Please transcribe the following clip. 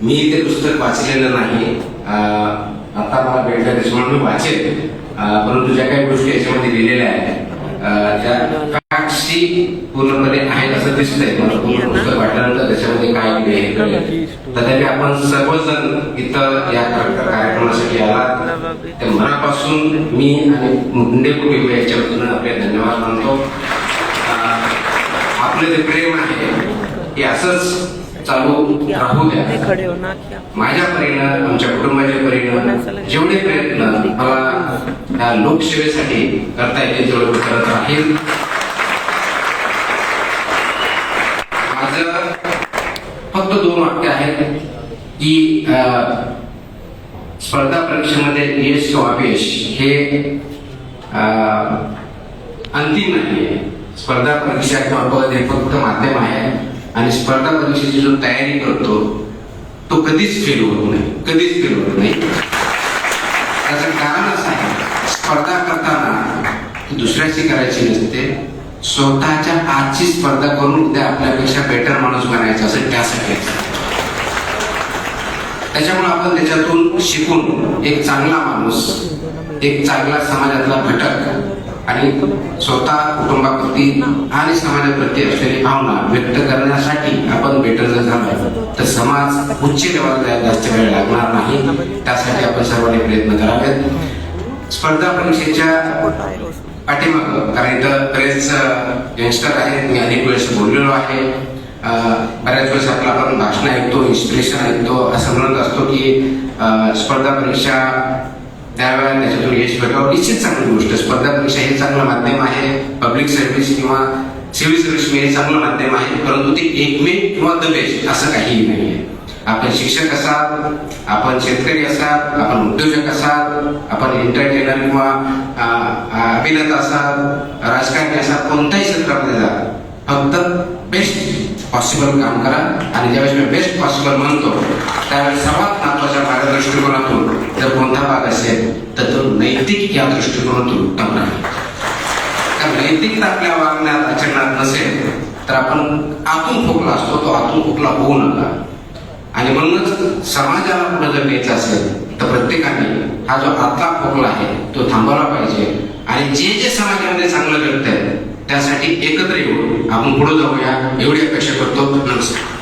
मी ते पुस्तक वाचलेलं नाही, आता मला भेटलं त्याच्यामुळे मी वाचेल, परंतु ज्या काही गोष्टी याच्यामध्ये लिहिलेल्या आहेत त्या फॅक्टशी पूर्णपणे आहेत असं दिसतंय. मला पूर्ण पुस्तक वाटल्यानंतर त्याच्यामध्ये काय लिहिले, तथापि आपण सर्वजण इथं या कार्यक्रमासाठी आलात ते मनापासून मी आणि मुंडे कुटुंब याच्या वतीनं आपले धन्यवाद मानतो. आपलं जे प्रेम आहे हे असंच चालू राहू द्या. माझ्या परीनं, आमच्या कुटुंबाच्या परीनं जेवढे प्रयत्न मला या लोकसेवेसाठी करता येतील तेवढे करत राहील. माझं फक्त 2 वाक्य आहेत की स्पर्धा परीक्षेमध्ये यश किंवा अपयश हे अंतिम नाहीये. स्पर्धा परीक्षा किंवा पद हे फक्त माध्यम आहे आणि स्पर्धा परीक्षेची जो तयारी करतो तो कधीच फेल होत नाही, कधीच फेल होत नाही. त्याचं कारण असं आहे, स्पर्धा करताना दुसऱ्याची करायची नसते, स्वतःच्या आजची स्पर्धा करून उद्या आपल्यापेक्षा बेटर माणूस बनायचा असेल त्यासाठी. त्याच्यामुळे आपण त्याच्यातून शिकून एक चांगला माणूस, एक चांगला समाजातला घटक आणि स्वतः कुटुंबाप्रती आणि समाजाप्रती असलेली भावना व्यक्त करण्यासाठी आपण बेटर जर झालो तर समाज उच्च लेवलला जायला जास्त वेळ लागणार नाही. त्यासाठी आपण सर्वांनी प्रयत्न करावेत. स्पर्धा परीक्षेच्या पाठीमागं, कारण इथं बरेच यंगस्टर आहेत, मी अनेक वेळेस बोललेलो आहे, बऱ्याच वेळेस आपण भाषण ऐकतो, इन्स्पिरेशन ऐकतो, असं म्हणत असतो की स्पर्धा परीक्षा त्यावेळेला त्याच्यातून यश भेटावं, निश्चित चांगली गोष्ट. स्पर्धा परीक्षा हे चांगलं माध्यम आहे, पब्लिक सर्व्हिस किंवा सिव्हिल सर्व्हिस हे चांगलं माध्यम आहे, परंतु ते एकमेव किंवा द बेस्ट असं काहीही नाही आहे. आपण शिक्षक असाल, आपण शेतकरी असाल, आपण उद्योजक असाल, आपण एंटरटेनर किंवा अभिनेता असाल, राजकारणी असाल, कोणत्याही क्षेत्रामध्ये जा, फक्त बेस्ट पॉसिबल काम करा. आणि ज्यावेळेस मी बेस्ट पॉसिबल म्हणतो त्यावेळेस सर्वात महत्वाच्या माझ्या दृष्टिकोनातून जर कोणता भाग असेल तर तो नैतिक या दृष्टिकोनातून उत्तम राहील. कारण नैतिकता आपल्या वागण्यात आचरणात नसेल तर आपण आतून खोकला असतो, तो आतून खोकला होऊ नका. आणि म्हणूनच समाजाला पुढे जर न्यायचं असेल तर प्रत्येकाने हा जो आतला खोकला आहे तो थांबवला पाहिजे. आणि जे जे समाजामध्ये चांगलं घडतंय त्यासाठी एकत्र येऊन आपण पुढे जाऊया एवढी अपेक्षा करतो. नमस्कार.